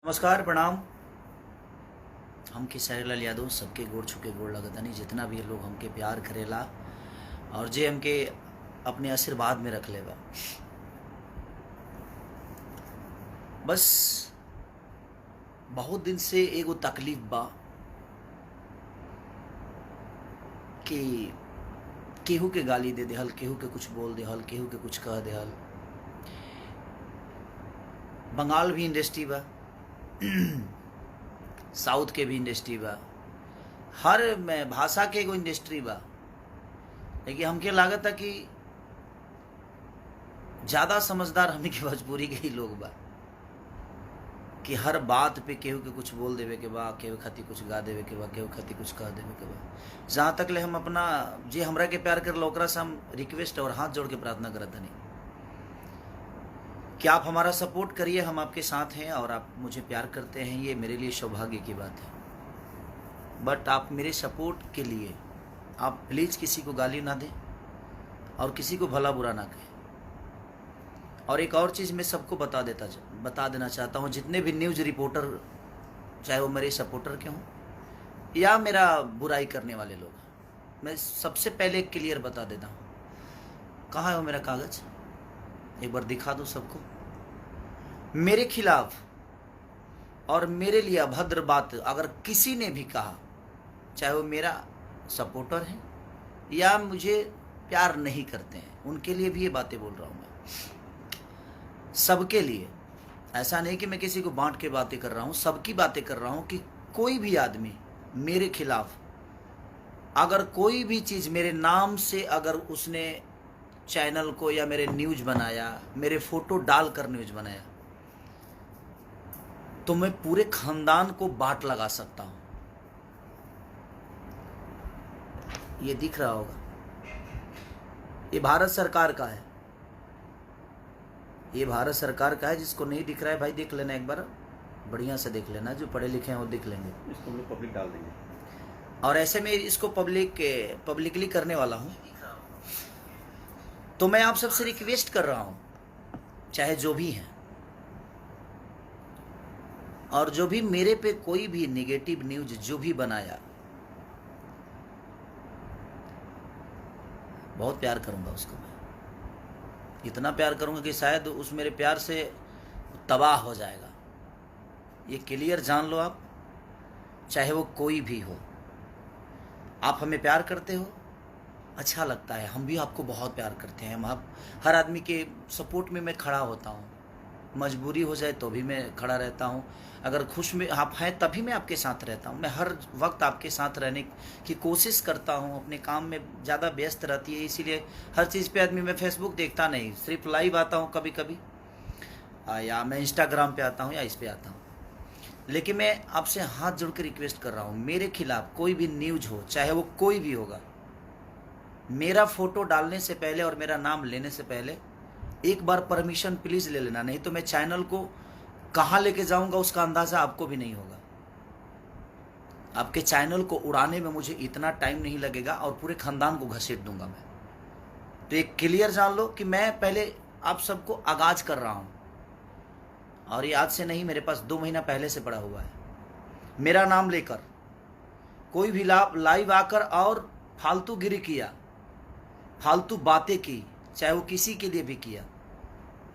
नमस्कार प्रणाम। हम खेसारी लाल यादव सबके गोड़ छुके गोड़ लगतनी जितना भी लोग हमके प्यार करेला और जे हमके अपने आशीर्वाद में रख लेबा। बस बहुत दिन से एगो तकलीफ बा कि केहू के गाली दे देहल, केहू के कुछ बोल देहल, केहू के कुछ कह देहल। बंगाल भी इंडस्ट्री बा, साउथ के भी इंडस्ट्री बा, हर में भाषा के एगो इंडस्ट्री बा। लेकिन हमके लागत है कि ज़्यादा समझदार हमने के भोजपुरी के ही लोग बा कि हर बात पे केहू के कुछ बोल देवे के बा, केहू खातिर कुछ गा देवे के बा, केहू खातिर कुछ कह देवे के बा। जहाँ तक ले हम अपना जे हमरा के प्यार कर ओकरा से हम रिक्वेस्ट और हाथ जोड़ के प्रार्थना करत हनी कि आप हमारा सपोर्ट करिए। हम आपके साथ हैं और आप मुझे प्यार करते हैं, ये मेरे लिए सौभाग्य की बात है। बट आप मेरे सपोर्ट के लिए आप प्लीज़ किसी को गाली ना दें और किसी को भला बुरा ना कहें। और एक और चीज़ मैं सबको बता देना चाहता हूँ, जितने भी न्यूज़ रिपोर्टर, चाहे वो मेरे सपोर्टर के हों या मेरा बुराई करने वाले लोग, मैं सबसे पहले क्लियर बता देता हूँ। कहाँ है वो मेरा कागज़? एक बार दिखा दो सबको। मेरे खिलाफ और मेरे लिए अभद्र बात अगर किसी ने भी कहा, चाहे वो मेरा सपोर्टर है या मुझे प्यार नहीं करते हैं, उनके लिए भी ये बातें बोल रहा हूँ मैं, सबके लिए। ऐसा नहीं कि मैं किसी को बांट के बातें कर रहा हूँ, सबकी बातें कर रहा हूँ कि कोई भी आदमी मेरे खिलाफ अगर कोई भी चीज़ मेरे नाम से अगर उसने चैनल को या मेरे न्यूज़ बनाया, मेरे फोटो डालकर न्यूज़ बनाया, तो मैं पूरे खानदान को बाट लगा सकता हूं। ये दिख रहा होगा, ये भारत सरकार का है, ये भारत सरकार का है। जिसको नहीं दिख रहा है भाई देख लेना, एक बार बढ़िया से देख लेना, जो पढ़े लिखे हैं वो देख लेंगे। इसको हम लोग पब्लिक डाल देंगे और ऐसे में इसको पब्लिकली करने वाला हूं। तो मैं आप सबसे रिक्वेस्ट कर रहा हूं, चाहे जो भी हैं, और जो भी मेरे पे कोई भी नेगेटिव न्यूज़ जो भी बनाया, बहुत प्यार करूंगा उसको। मैं इतना प्यार करूंगा कि शायद उस मेरे प्यार से तबाह हो जाएगा। ये क्लियर जान लो आप, चाहे वो कोई भी हो। आप हमें प्यार करते हो, अच्छा लगता है, हम भी आपको बहुत प्यार करते हैं। हम आप हर आदमी के सपोर्ट में मैं खड़ा होता हूँ, मजबूरी हो जाए तो भी मैं खड़ा रहता हूँ। अगर खुश में आप हैं तभी मैं आपके साथ रहता हूँ। मैं हर वक्त आपके साथ रहने की कोशिश करता हूँ। अपने काम में ज़्यादा व्यस्त रहती है, इसीलिए हर चीज़ पे आदमी, मैं फेसबुक देखता नहीं, सिर्फ लाइव आता हूँ कभी कभी, या मैं इंस्टाग्राम पे आता हूँ या इस पे आता हूँ। लेकिन मैं आपसे हाथ जोड़ के रिक्वेस्ट कर रहा हूँ, मेरे खिलाफ कोई भी न्यूज़ हो, चाहे वो कोई भी होगा, मेरा फोटो डालने से पहले और मेरा नाम लेने से पहले एक बार परमिशन प्लीज़ ले लेना, नहीं तो मैं चैनल को कहाँ लेके जाऊंगा उसका अंदाज़ा आपको भी नहीं होगा। आपके चैनल को उड़ाने में मुझे इतना टाइम नहीं लगेगा और पूरे खानदान को घसीट दूंगा मैं। तो एक क्लियर जान लो कि मैं पहले आप सबको आगाज कर रहा हूँ, और ये आज से नहीं, मेरे पास 2 महीना पहले से पड़ा हुआ है। मेरा नाम लेकर कोई भी लाइव आकर और फालतू गिरी किया, फालतू बातें की, चाहे वो किसी के लिए भी किया,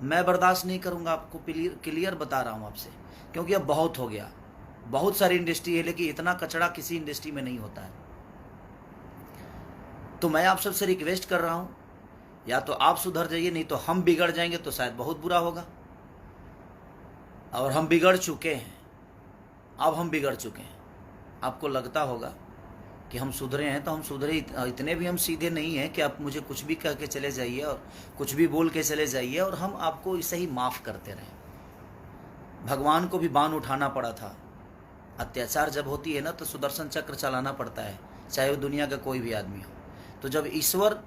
मैं बर्दाश्त नहीं करूंगा। आपको क्लियर बता रहा हूं आपसे, क्योंकि अब बहुत हो गया। बहुत सारी इंडस्ट्री है, लेकिन इतना कचड़ा किसी इंडस्ट्री में नहीं होता है। तो मैं आप सबसे रिक्वेस्ट कर रहा हूं, या तो आप सुधर जाइए, नहीं तो हम बिगड़ जाएंगे तो शायद बहुत बुरा होगा। और हम बिगड़ चुके हैं, अब हम बिगड़ चुके हैं। आपको लगता होगा कि हम सुधरे हैं, तो हम सुधरे इतने भी हम सीधे नहीं हैं कि आप मुझे कुछ भी कह के चले जाइए और कुछ भी बोल के चले जाइए और हम आपको इसे ही माफ़ करते रहें। भगवान को भी बाण उठाना पड़ा था। अत्याचार जब होती है ना, तो सुदर्शन चक्र चलाना पड़ता है, चाहे वो दुनिया का कोई भी आदमी हो। तो जब ईश्वर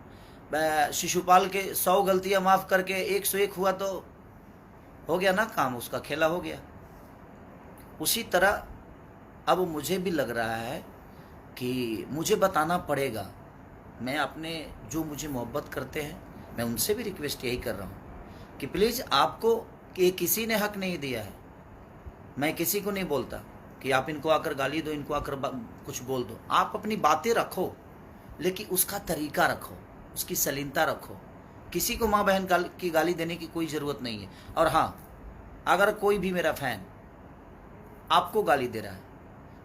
शिशुपाल के 100 गलतियाँ माफ़ करके 101 हुआ, तो हो गया ना काम, उसका खेला हो गया। उसी तरह अब मुझे भी लग रहा है कि मुझे बताना पड़ेगा। मैं अपने जो मुझे मोहब्बत करते हैं, मैं उनसे भी रिक्वेस्ट यही कर रहा हूँ कि प्लीज़, आपको कि किसी ने हक नहीं दिया है मैं किसी को नहीं बोलता कि आप इनको आकर गाली दो, इनको आकर कुछ बोल दो। आप अपनी बातें रखो, लेकिन उसका तरीका रखो, उसकी सलीनता रखो। किसी को माँ बहन की गाली देने की कोई ज़रूरत नहीं है। और हाँ, अगर कोई भी मेरा फैन आपको गाली दे रहा है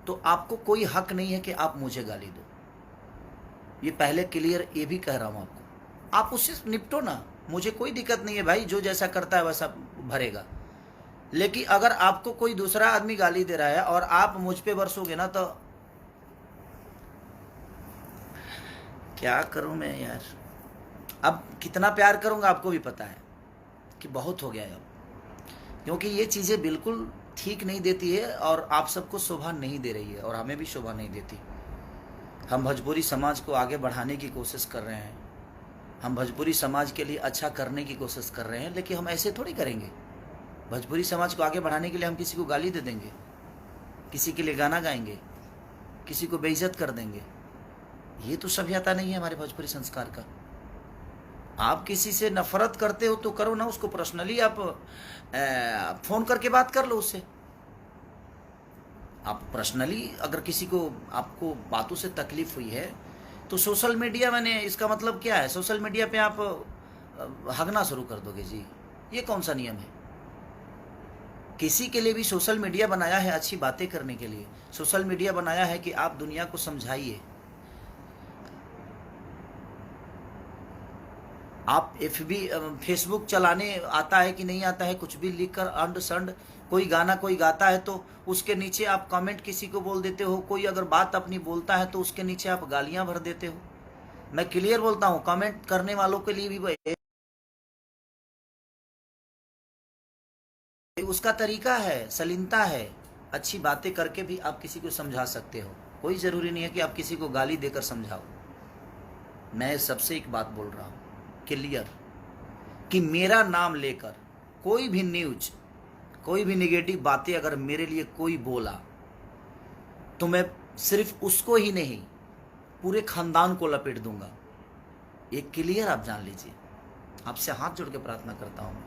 तो आपको कोई हक नहीं है कि आप मुझे गाली दो। ये पहले क्लियर ये भी कह रहा हूँ आपको। आप उससे निपटो ना, मुझे कोई दिक्कत नहीं है भाई, जो जैसा करता है वैसा भरेगा। लेकिन अगर आपको कोई दूसरा आदमी गाली दे रहा है और आप मुझ पे बरसोगे ना, तो क्या करूं मैं यार। अब कितना प्यार करूंगा आपको भी पता है कि बहुत हो गया है अब, क्योंकि ये चीज़ें बिल्कुल ठीक नहीं देती है और आप सबको शोभा नहीं दे रही है और हमें भी शोभा नहीं देती। हम भोजपुरी समाज को आगे बढ़ाने की कोशिश कर रहे हैं, हम भोजपुरी समाज के लिए अच्छा करने की कोशिश कर रहे हैं, लेकिन हम ऐसे थोड़ी करेंगे। भोजपुरी समाज को आगे बढ़ाने के लिए हम किसी को गाली दे देंगे, किसी के लिए गाना गाएंगे, किसी को बेइज्जत कर देंगे? ये तो सभ्यता नहीं है हमारे भोजपुरी संस्कार का। आप किसी से नफरत करते हो तो करो ना, उसको पर्सनली आप फोन करके बात कर लो उससे। आप पर्सनली अगर किसी को, आपको बातों से तकलीफ हुई है तो सोशल मीडिया, मैंने इसका मतलब क्या है, सोशल मीडिया पे आप हगना शुरू कर दोगे जी? ये कौन सा नियम है? किसी के लिए भी सोशल मीडिया बनाया है अच्छी बातें करने के लिए, सोशल मीडिया बनाया है कि आप दुनिया को समझाइए। आप फेसबुक चलाने आता है कि नहीं आता है, कुछ भी लिखकर अंड संड, कोई गाना कोई गाता है तो उसके नीचे आप कमेंट किसी को बोल देते हो, कोई अगर बात अपनी बोलता है तो उसके नीचे आप गालियां भर देते हो। मैं क्लियर बोलता हूँ, कमेंट करने वालों के लिए भी उसका तरीका है, सलीनता है। अच्छी बातें करके भी आप किसी को समझा सकते हो, कोई ज़रूरी नहीं है कि आप किसी को गाली देकर समझाओ। मैं सबसे एक बात बोल रहा हूँ क्लियर, कि मेरा नाम लेकर कोई भी न्यूज, कोई भी नेगेटिव बातें अगर मेरे लिए कोई बोला तो मैं सिर्फ उसको ही नहीं, पूरे खानदान को लपेट दूंगा। ये क्लियर आप जान लीजिए। आपसे हाथ जोड़ के प्रार्थना करता हूँ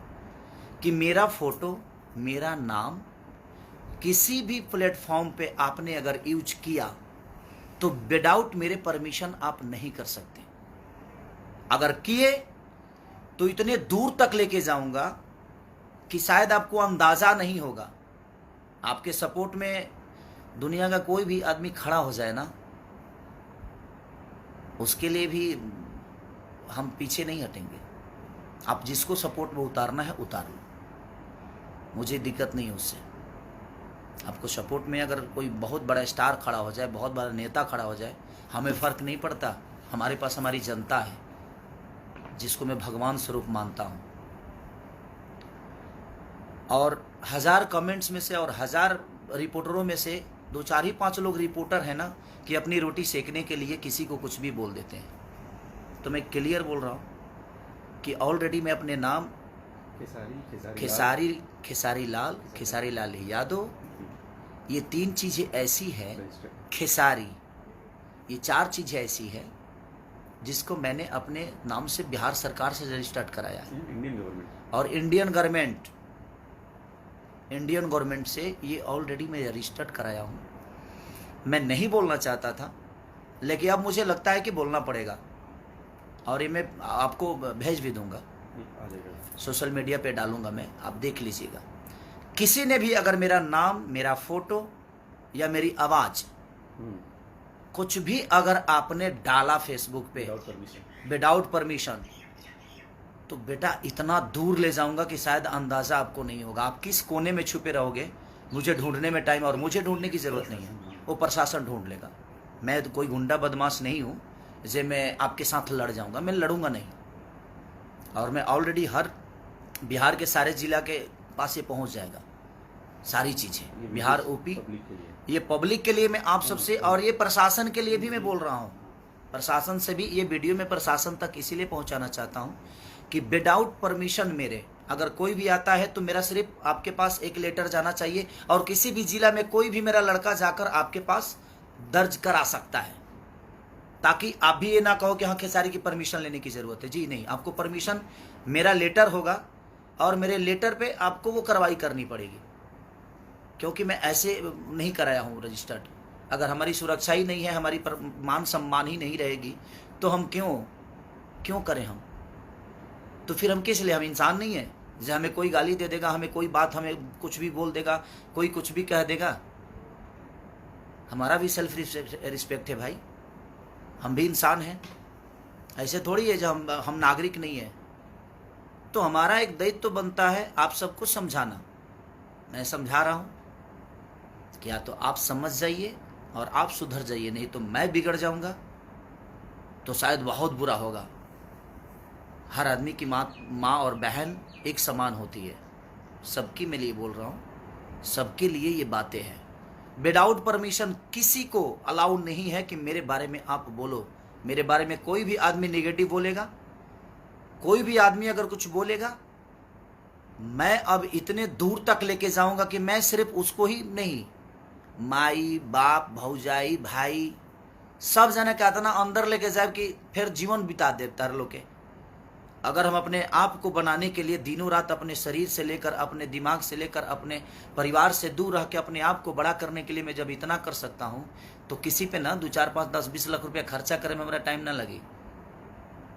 कि मेरा फोटो, मेरा नाम किसी भी प्लेटफॉर्म पे आपने अगर यूज किया तो विदाउट मेरे परमिशन आप नहीं कर सकते। अगर किए तो इतने दूर तक लेके जाऊंगा कि शायद आपको अंदाजा नहीं होगा। आपके सपोर्ट में दुनिया का कोई भी आदमी खड़ा हो जाए ना, उसके लिए भी हम पीछे नहीं हटेंगे। आप जिसको सपोर्ट में उतारना है उतार लो, मुझे दिक्कत नहीं है उससे। आपको सपोर्ट में अगर कोई बहुत बड़ा स्टार खड़ा हो जाए, बहुत बड़ा नेता खड़ा हो जाए, हमें फ़र्क नहीं पड़ता। हमारे पास हमारी जनता है जिसको मैं भगवान स्वरूप मानता हूँ। और 1000 कमेंट्स में से और 1000 रिपोर्टरों में से 2, 4 ही 5 लोग रिपोर्टर हैं ना, कि अपनी रोटी सेकने के लिए किसी को कुछ भी बोल देते हैं। तो मैं क्लियर बोल रहा हूँ कि ऑलरेडी मैं अपने नाम खेसारी लाल यादव, ये 3 चीज़ें ऐसी हैं, खेसारी, ये 4 चीज़ें ऐसी हैं जिसको मैंने अपने नाम से बिहार सरकार से रजिस्टर्ड कराया है, इंडियन गवर्नमेंट और इंडियन गवर्नमेंट से ये ऑलरेडी मैं रजिस्टर्ड कराया हूँ। मैं नहीं बोलना चाहता था, लेकिन अब मुझे लगता है कि बोलना पड़ेगा, और ये मैं आपको भेज भी दूंगा, सोशल मीडिया पे डालूंगा मैं, आप देख लीजिएगा। किसी ने भी अगर मेरा नाम, मेरा फोटो या मेरी आवाज़ कुछ भी अगर आपने डाला फेसबुक पे विदाउट परमिशन, तो बेटा इतना दूर ले जाऊंगा कि शायद अंदाज़ा आपको नहीं होगा। आप किस कोने में छुपे रहोगे, मुझे ढूंढने में टाइम, और मुझे ढूंढने की ज़रूरत नहीं है, वो प्रशासन ढूंढ लेगा। मैं तो कोई गुंडा बदमाश नहीं हूँ जे मैं आपके साथ लड़ जाऊंगा, मैं लड़ूंगा नहीं। और मैं ऑलरेडी हर बिहार के सारे ज़िला के पास ये पहुँच जाएगा सारी चीज़ें, बिहार, यूपी। ये पब्लिक के लिए मैं आप सबसे, और ये प्रशासन के लिए भी मैं बोल रहा हूँ, प्रशासन से भी ये वीडियो में प्रशासन तक इसीलिए पहुँचाना चाहता हूँ कि विदाउट परमिशन मेरे अगर कोई भी आता है तो मेरा सिर्फ आपके पास एक लेटर जाना चाहिए, और किसी भी जिला में कोई भी मेरा लड़का जाकर आपके पास दर्ज करा सकता है, ताकि आप भी ये ना कहो कि हाँ खेसारी की परमिशन लेने की ज़रूरत है। जी नहीं, आपको परमिशन, मेरा लेटर होगा और मेरे लेटर पे आपको वो कार्रवाई करनी पड़ेगी। क्योंकि मैं ऐसे नहीं कराया हूँ रजिस्टर्ड। अगर हमारी सुरक्षा ही नहीं है, हमारी मान सम्मान ही नहीं रहेगी, तो हम क्यों करें हम? तो फिर हम किस लिए? हम इंसान नहीं है? जैसे हमें कोई गाली दे देगा, हमें कोई बात, हमें कुछ भी बोल देगा, कोई कुछ भी कह देगा, हमारा भी सेल्फ रिस्पेक्ट है भाई, हम भी इंसान हैं। ऐसे थोड़ी है जो हम नागरिक नहीं है। तो हमारा एक दायित्व तो बनता है आप सबको समझाना। मैं समझा रहा हूँ कि या तो आप समझ जाइए और आप सुधर जाइए, नहीं तो मैं बिगड़ जाऊंगा तो शायद बहुत बुरा होगा। हर आदमी की माँ और बहन एक समान होती है, सबके मैं लिए बोल रहा हूँ, सबके लिए ये बातें हैं। विदाउट परमिशन किसी को अलाउ नहीं है कि मेरे बारे में आप बोलो। मेरे बारे में कोई भी आदमी नेगेटिव बोलेगा, कोई भी आदमी अगर कुछ बोलेगा, मैं अब इतने दूर तक लेके जाऊंगा कि मैं सिर्फ उसको ही नहीं, माई बाप भौजाई भाई सब जना कहता ना अंदर लेके जाए कि फिर जीवन बिता दे तार लोग के। अगर हम अपने आप को बनाने के लिए दिनों रात अपने शरीर से लेकर, अपने दिमाग से लेकर, अपने परिवार से दूर रह के अपने आप को बड़ा करने के लिए मैं जब इतना कर सकता हूँ, तो किसी पे ना 2 4 5 10 20 लाख रुपया खर्चा करे में मेरा टाइम ना लगे।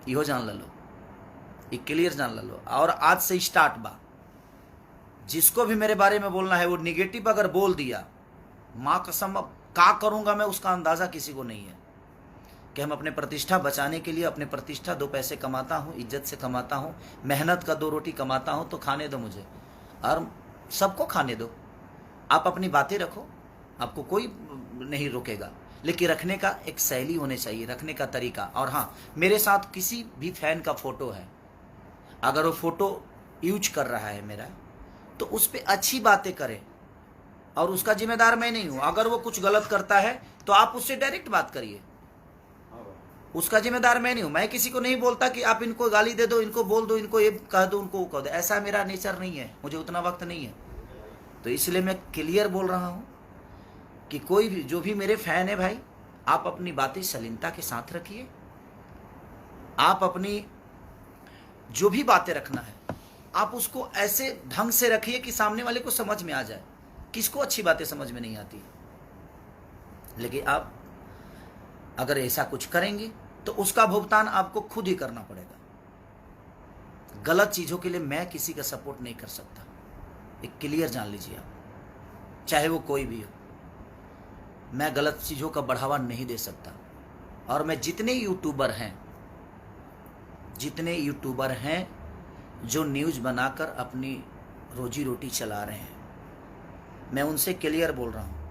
इहो जान लो, ये क्लियर जान लो। और आज से स्टार्ट बा, जिसको भी मेरे बारे में बोलना है वो निगेटिव अगर बोल दिया, माँ कसम अब क्या करूँगा मैं उसका अंदाज़ा किसी को नहीं है। कि हम अपने प्रतिष्ठा बचाने के लिए, अपने प्रतिष्ठा 2 पैसे कमाता हूँ, इज्जत से कमाता हूँ, मेहनत का 2 रोटी कमाता हूँ, तो खाने दो मुझे और सबको खाने दो। आप अपनी बातें रखो, आपको कोई नहीं रोकेगा, लेकिन रखने का एक शैली होनी चाहिए, रखने का तरीका। और हाँ, मेरे साथ किसी भी फैन का फ़ोटो है, अगर वो फ़ोटो यूज कर रहा है मेरा, तो उस पर अच्छी बातें करें और उसका जिम्मेदार मैं नहीं हूँ। अगर वो कुछ गलत करता है तो आप उससे डायरेक्ट बात करिए, उसका जिम्मेदार मैं नहीं हूं। मैं किसी को नहीं बोलता कि आप इनको गाली दे दो, इनको बोल दो, इनको ये कह दो, उनको वो कह दो। ऐसा मेरा नेचर नहीं है, मुझे उतना वक्त नहीं है। तो इसलिए मैं क्लियर बोल रहा हूं कि कोई भी जो भी मेरे फैन है भाई, आप अपनी बातें शालीनता के साथ रखिए। आप अपनी जो भी बातें रखना है आप उसको ऐसे ढंग से रखिए कि सामने वाले को समझ में आ जाए। किसको अच्छी बातें समझ में नहीं आती, लेकिन आप अगर ऐसा कुछ करेंगे तो उसका भुगतान आपको खुद ही करना पड़ेगा। गलत चीज़ों के लिए मैं किसी का सपोर्ट नहीं कर सकता, एक क्लियर जान लीजिए आप, चाहे वो कोई भी हो। मैं गलत चीज़ों का बढ़ावा नहीं दे सकता। और मैं जितने यूट्यूबर हैं जो न्यूज़ बनाकर अपनी रोजी रोटी चला रहे हैं, मैं उनसे क्लियर बोल रहा हूँ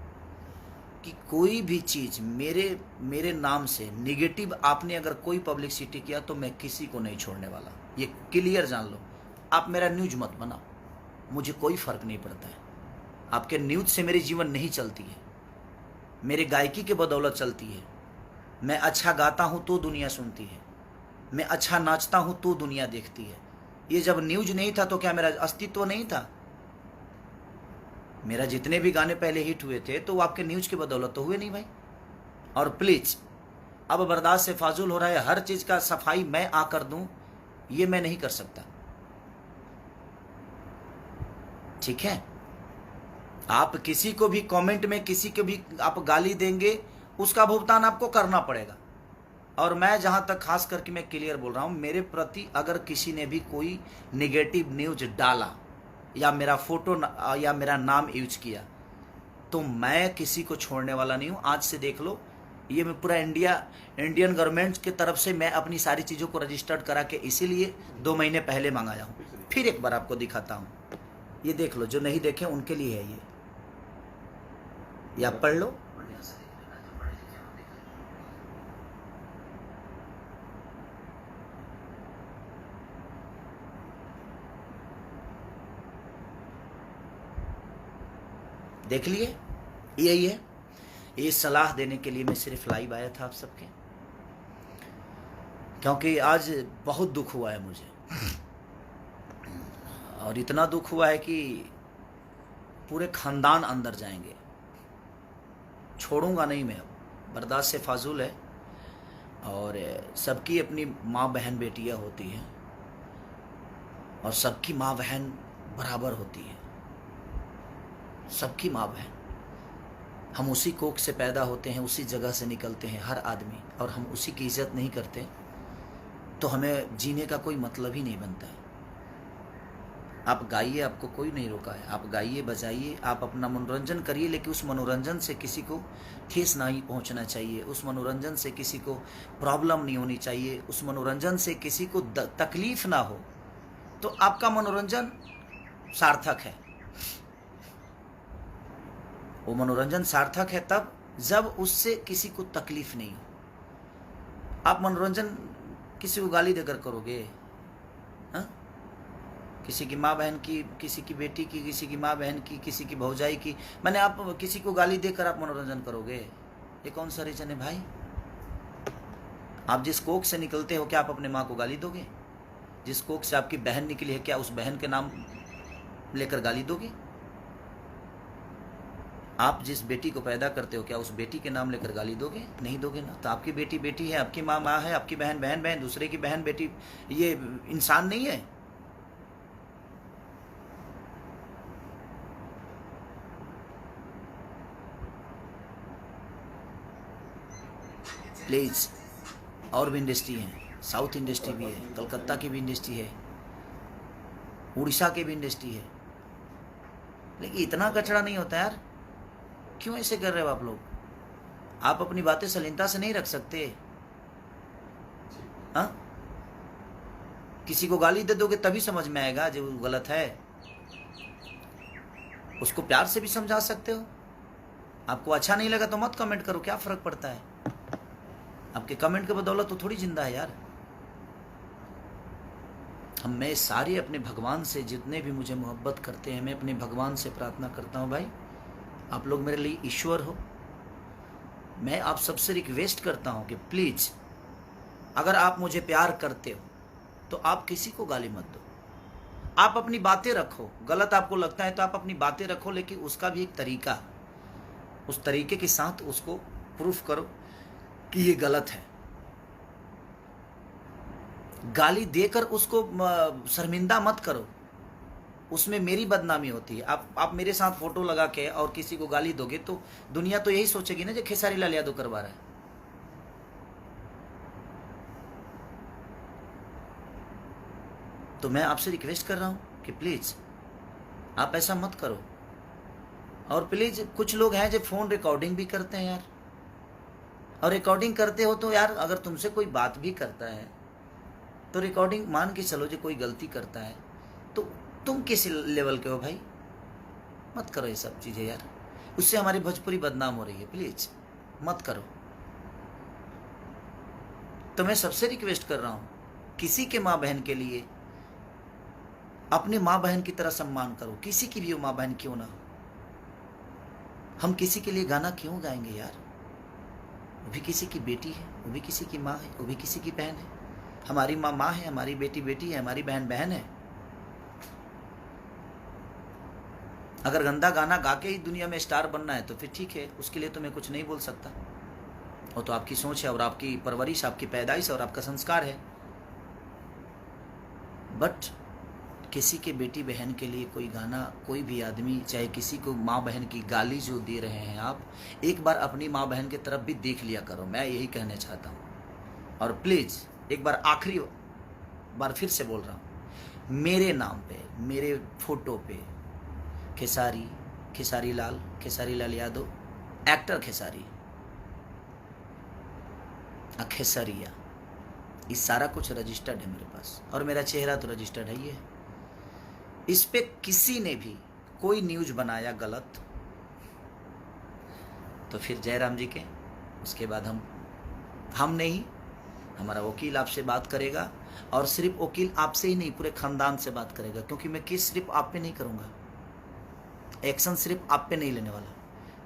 कि कोई भी चीज़ मेरे नाम से निगेटिव आपने अगर कोई पब्लिसिटी किया तो मैं किसी को नहीं छोड़ने वाला, ये क्लियर जान लो। आप मेरा न्यूज़ मत बनाओ, मुझे कोई फ़र्क नहीं पड़ता है। आपके न्यूज़ से मेरी जीवन नहीं चलती है, मेरे गायकी के बदौलत चलती है। मैं अच्छा गाता हूँ तो दुनिया सुनती है, मैं अच्छा नाचता हूँ तो दुनिया देखती है। ये जब न्यूज़ नहीं था तो क्या मेरा अस्तित्व नहीं था? मेरा जितने भी गाने पहले हिट हुए थे तो वो आपके न्यूज़ की बदौलत तो हुए नहीं भाई। और प्लीज़, अब बर्दाश्त से फाजुल हो रहा है, हर चीज़ का सफाई मैं आकर दूं, ये मैं नहीं कर सकता, ठीक है? आप किसी को भी कमेंट में किसी को भी आप गाली देंगे, उसका भुगतान आपको करना पड़ेगा। और मैं जहाँ तक खास करके मैं क्लियर बोल रहा हूँ, मेरे प्रति अगर किसी ने भी कोई निगेटिव न्यूज़ डाला या मेरा फोटो या मेरा नाम यूज किया, तो मैं किसी को छोड़ने वाला नहीं हूँ। आज से देख लो, ये मैं पूरा इंडियन गवर्नमेंट की तरफ से मैं अपनी सारी चीज़ों को रजिस्टर्ड करा के इसीलिए 2 महीने पहले मंगाया हूँ। फिर एक बार आपको दिखाता हूँ, ये देख लो, जो नहीं देखे उनके लिए है ये आप पढ़ लो। देख लिए, यही है। ये सलाह देने के लिए मैं सिर्फ लाइव आया था आप सबके, क्योंकि आज बहुत दुख हुआ है मुझे, और इतना दुख हुआ है कि पूरे खानदान अंदर जाएंगे, छोड़ूंगा नहीं मैं। अब बर्दाश्त से फाजुल है, और सबकी अपनी माँ बहन बेटियाँ होती हैं, और सबकी माँ बहन बराबर होती है। सबकी माँ बहन। हम उसी कोख से पैदा होते हैं, उसी जगह से निकलते हैं हर आदमी, और हम उसी की इज्जत नहीं करते तो हमें जीने का कोई मतलब ही नहीं बनता है। आप गाइए, आपको कोई नहीं रोका है, आप गाइए बजाइए, आप अपना मनोरंजन करिए, लेकिन उस मनोरंजन से किसी को ठेस नहीं पहुंचना चाहिए, उस मनोरंजन से किसी को प्रॉब्लम नहीं होनी चाहिए, उस मनोरंजन से किसी को तकलीफ ना हो, तो आपका मनोरंजन सार्थक है। वो मनोरंजन सार्थक है तब जब उससे किसी को तकलीफ नहीं हो। आप मनोरंजन किसी को गाली देकर करोगे, हाँ? किसी की माँ बहन की, किसी की बेटी की, किसी की माँ बहन की, किसी की भौजाई की, मैंने आप किसी को गाली देकर आप मनोरंजन करोगे? ये कौन सा रीजन है भाई? आप जिस कोख से निकलते हो, क्या आप अपने माँ को गाली दोगे? जिस कोख से आपकी बहन निकली है, क्या उस बहन के नाम लेकर गाली दोगे? आप जिस बेटी को पैदा करते हो, क्या उस बेटी के नाम लेकर गाली दोगे? नहीं दोगे ना। तो आपकी बेटी बेटी है, आपकी माँ माँ है, आपकी बहन बहन बहन, दूसरे की बहन बेटी ये इंसान नहीं है? प्लीज, और भी इंडस्ट्री है, साउथ इंडस्ट्री भी है, कलकत्ता की भी इंडस्ट्री है, उड़ीसा की भी इंडस्ट्री है, लेकिन इतना कचरा नहीं होता यार। क्यों ऐसे कर रहे हो आप लोग? आप अपनी बातें सलीनता से नहीं रख सकते? हाँ, किसी को गाली दे दोगे तभी समझ में आएगा जो गलत है। उसको प्यार से भी समझा सकते हो। आपको अच्छा नहीं लगा तो मत कमेंट करो, क्या फर्क पड़ता है? आपके कमेंट के बदौलत तो थोड़ी जिंदा है यार। मैं सारे अपने भगवान से, जितने भी मुझे मोहब्बत करते हैं, मैं अपने भगवान से प्रार्थना करता हूँ, भाई आप लोग मेरे लिए ईश्वर हो। मैं आप सबसे रिक्वेस्ट करता हूँ कि प्लीज, अगर आप मुझे प्यार करते हो तो आप किसी को गाली मत दो। आप अपनी बातें रखो, गलत आपको लगता है तो आप अपनी बातें रखो, लेकिन उसका भी एक तरीका, उस तरीके के साथ उसको प्रूफ करो कि ये गलत है। गाली देकर उसको शर्मिंदा मत करो, उसमें मेरी बदनामी होती है। आप मेरे साथ फोटो लगा के और किसी को गाली दोगे तो दुनिया तो यही सोचेगी ना जो खेसारी लाल यादव करवा रहा है। तो मैं आपसे रिक्वेस्ट कर रहा हूं कि प्लीज आप ऐसा मत करो। और प्लीज, कुछ लोग हैं जो फोन रिकॉर्डिंग भी करते हैं यार, और रिकॉर्डिंग करते हो तो यार, अगर तुमसे कोई बात भी करता है तो रिकॉर्डिंग मान के चलो, जो कोई गलती करता है तो तुम किस लेवल के हो भाई? मत करो ये सब चीज़ें यार, उससे हमारी भोजपुरी बदनाम हो रही है। प्लीज मत करो। तो मैं सबसे रिक्वेस्ट कर रहा हूँ, किसी के माँ बहन के लिए अपने माँ बहन की तरह सम्मान करो, किसी की भी माँ बहन क्यों ना हो। हम किसी के लिए गाना क्यों गाएंगे यार? वो भी किसी की बेटी है, वो भी किसी की माँ है, वो भी किसी की बहन है। हमारी माँ माँ है, हमारी बेटी बेटी है, हमारी बहन बहन है। अगर गंदा गाना गा के ही दुनिया में स्टार बनना है तो फिर ठीक है, उसके लिए तो मैं कुछ नहीं बोल सकता। वो तो आपकी सोच है और आपकी परवरिश, आपकी पैदाइश और आपका संस्कार है। बट किसी के बेटी बहन के लिए कोई गाना, कोई भी आदमी, चाहे किसी को माँ बहन की गाली जो दे रहे हैं आप, एक बार अपनी माँ बहन की तरफ भी देख लिया करो। मैं यही कहना चाहता हूँ। और प्लीज़ एक बार, आखिरी बार फिर से बोल रहा हूँ, मेरे नाम पे, मेरे फोटो पे खेसारी लाल यादव, एक्टर खेसारी, खेसरिया, ये सारा कुछ रजिस्टर्ड है मेरे पास, और मेरा चेहरा तो रजिस्टर्ड है ही है। इस पे किसी ने भी कोई न्यूज बनाया गलत तो फिर जयराम जी के, उसके बाद हम नहीं, हमारा वकील आपसे बात करेगा, और सिर्फ वकील आपसे ही नहीं, पूरे खानदान से बात करेगा, क्योंकि मैं केस सिर्फ आप पे नहीं करूँगा, एक्शन सिर्फ आप पे नहीं लेने वाला,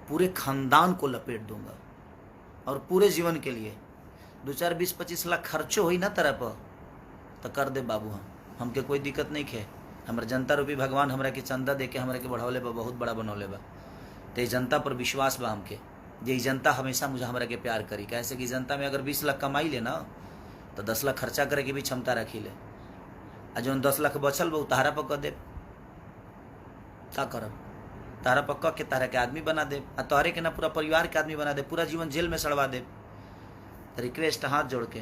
पूरे खानदान को लपेट दूंगा। और पूरे जीवन के लिए 2, 4, 20, 25 लाख खर्चो हुई ना तरह पर तो कर दे बाबू। हमके कोई दिक्कत नहीं खे। हमारे जनता रूपी भगवान हमरा के चंदा दे के हमरा के बढ़ौले बा, बहुत बड़ा बनौले बा। तो ये जनता पर विश्वास बा हमके, ये जनता हमेशा मुझे हमरा के प्यार करी। कैसे कि जनता में अगर 20 लाख कमाई ले ना तो 10 लाख खर्चा करे की भी क्षमता रखी ले, आ जो 10 लाख बचल बा उतारा पर कर दे, का करब? तारा पक्का के तारा के आदमी बना दे, तोहरे के ना पूरा परिवार के आदमी बना दे, पूरा जीवन जेल में सड़वा दे। रिक्वेस्ट हाथ जोड़ के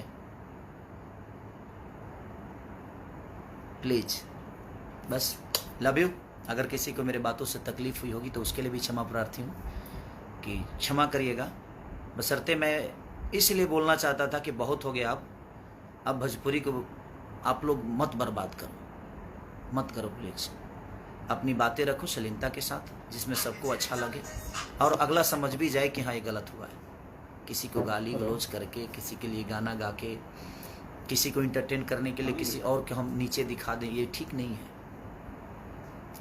प्लीज, बस लव यू। अगर किसी को मेरे बातों से तकलीफ हुई होगी तो उसके लिए भी क्षमा प्रार्थी हूँ कि क्षमा करिएगा। बशर्ते मैं इसलिए बोलना चाहता था कि बहुत हो गया, अब भोजपुरी को आप लोग मत बर्बाद करो, मत करो प्लीज। अपनी बातें रखो शालीनता के साथ, जिसमें सबको अच्छा लगे और अगला समझ भी जाए कि हाँ ये गलत हुआ है। किसी को गाली गलौज करके, किसी के लिए गाना गा के, किसी को इंटरटेन करने के लिए किसी और को हम नीचे दिखा दें, ये ठीक नहीं है।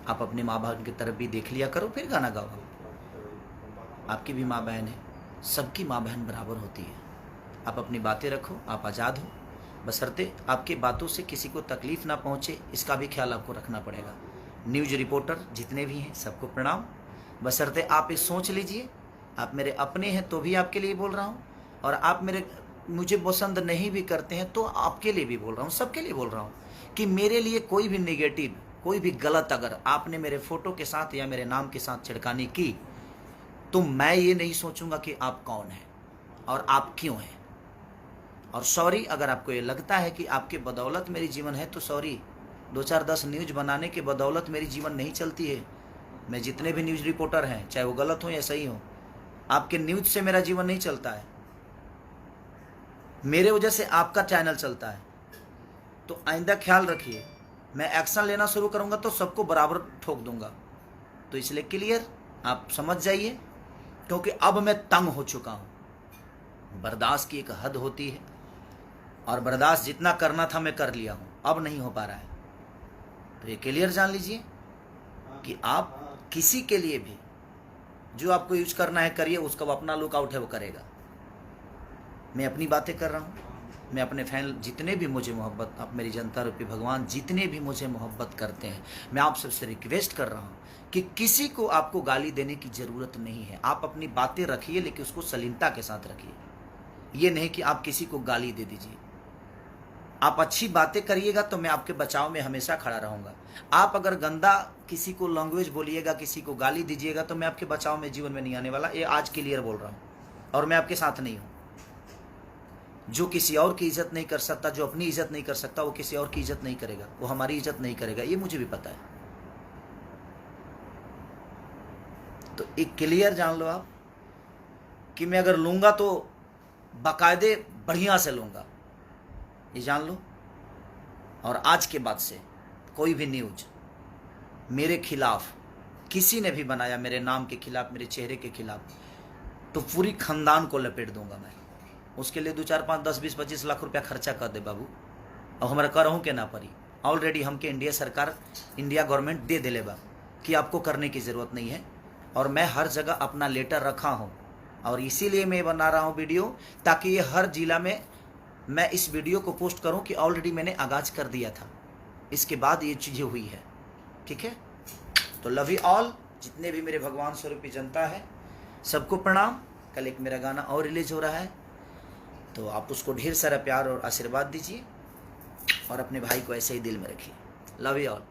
आप अपने माँ बाप की तरफ भी देख लिया करो, फिर गाना गाओ। आपकी भी माँ बहन है, सबकी माँ बहन बराबर होती है। आप अपनी बातें रखो, आप आज़ाद हो, बशर्ते आपकी बातों से किसी को तकलीफ़ ना पहुँचे, इसका भी ख्याल आपको रखना पड़ेगा। न्यूज़ रिपोर्टर जितने भी हैं सबको प्रणाम। बशर्ते आप ये सोच लीजिए, आप मेरे अपने हैं तो भी आपके लिए बोल रहा हूँ, और आप मुझे पसंद नहीं भी करते हैं तो आपके लिए भी बोल रहा हूँ, सबके लिए बोल रहा हूँ कि मेरे लिए कोई भी नेगेटिव, कोई भी गलत अगर आपने मेरे फ़ोटो के साथ या मेरे नाम के साथ छिड़कानी की तो मैं ये नहीं सोचूंगा कि आप कौन हैं और आप क्यों हैं। और सॉरी, अगर आपको ये लगता है कि आपके बदौलत मेरी जीवन है तो सॉरी, 2-4-10 न्यूज़ बनाने के बदौलत मेरी जीवन नहीं चलती है। मैं जितने भी न्यूज़ रिपोर्टर हैं, चाहे वो गलत हो या सही हो, आपके न्यूज़ से मेरा जीवन नहीं चलता है, मेरे वजह से आपका चैनल चलता है। तो आइंदा ख्याल रखिए, मैं एक्शन लेना शुरू करूंगा तो सबको बराबर ठोक दूंगा। तो इसलिए क्लियर आप समझ जाइए, क्योंकि अब मैं तंग हो चुका हूं। बर्दाश्त की एक हद होती है, और बर्दाश्त जितना करना था मैं कर लिया हूं, अब नहीं हो पा रहा है। तो ये क्लियर जान लीजिए कि आप किसी के लिए भी जो आपको यूज करना है करिए, उसका वो अपना लुकआउट है वो करेगा। मैं अपनी बातें कर रहा हूँ, मैं अपने फैन जितने भी मुझे मोहब्बत, आप मेरी जनता रूपी भगवान जितने भी मुझे मोहब्बत करते हैं, मैं आप सबसे रिक्वेस्ट कर रहा हूँ कि किसी को आपको गाली देने की ज़रूरत नहीं है। आप अपनी बातें रखिए, लेकिन उसको शालीनता के साथ रखिए। ये नहीं कि आप किसी को गाली दे दीजिए। आप अच्छी बातें करिएगा तो मैं आपके बचाव में हमेशा खड़ा रहूँगा। आप अगर गंदा किसी को लैंग्वेज बोलिएगा, किसी को गाली दीजिएगा तो मैं आपके बचाव में जीवन में नहीं आने वाला। ये आज क्लियर बोल रहा हूँ, और मैं आपके साथ नहीं हूँ। जो किसी और की इज्जत नहीं कर सकता, जो अपनी इज्जत नहीं कर सकता, वो किसी और की इज्जत नहीं करेगा, वो हमारी इज्जत नहीं करेगा, ये मुझे भी पता है। तो एक क्लियर जान लो आप कि मैं अगर लूँगा तो बाकायदे बढ़िया से लूँगा, ये जान लो। और आज के बाद से कोई भी न्यूज मेरे खिलाफ किसी ने भी बनाया, मेरे नाम के खिलाफ, मेरे चेहरे के खिलाफ, तो पूरी खानदान को लपेट दूंगा मैं। उसके लिए 2, 4, 5, 10, 20, 25 लाख रुपया खर्चा कर दे बाबू, और हमारा करहूँ के ना पड़ी। ऑलरेडी हमके इंडिया सरकार, इंडिया गवर्नमेंट दे दिले बा कि आपको करने की ज़रूरत नहीं है। और मैं हर जगह अपना लेटर रखा हूँ, और इसीलिए मैं बना रहा हूँ वीडियो, ताकि ये हर जिला में मैं इस वीडियो को पोस्ट करूं कि ऑलरेडी मैंने आगाज कर दिया था, इसके बाद ये चीज़ें हुई है। ठीक है, तो लव यू ऑल, जितने भी मेरे भगवान स्वरूपी जनता है सबको प्रणाम। कल एक मेरा गाना और रिलीज हो रहा है, तो आप उसको ढेर सारा प्यार और आशीर्वाद दीजिए, और अपने भाई को ऐसे ही दिल में रखिए। Love you all.